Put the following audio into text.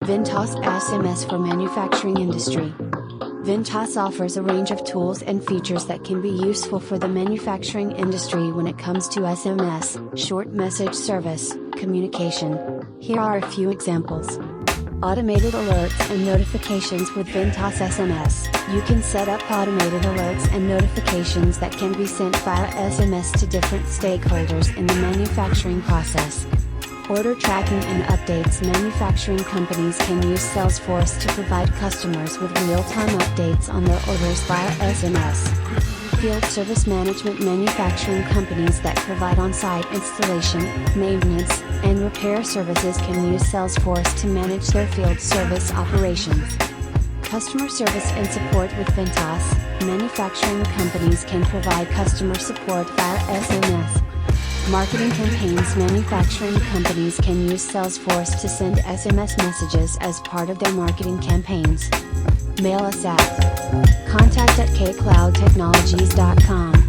Ventas SMS for manufacturing industry. Ventas offers a range of tools and features that can be useful for the manufacturing industry when it comes to SMS, short message service, communication. Here are a few examples. Automated alerts and notifications with Ventas SMS. You can set up automated alerts and notifications that can be sent via SMS to different stakeholders in the manufacturing process. Order tracking and updates. Manufacturing companies can use Salesforce to provide customers with real-time updates on their orders via SMS. Field service management. Manufacturing companies that provide on-site installation, maintenance, and repair services can use Salesforce to manage their field service operations. Customer service and support with Ventas. Manufacturing companies can provide customer support via SMS. Marketing campaigns. Manufacturing companies can use Salesforce to send SMS messages as part of their marketing campaigns. Mail us at contact@kcloudtechnologies.com.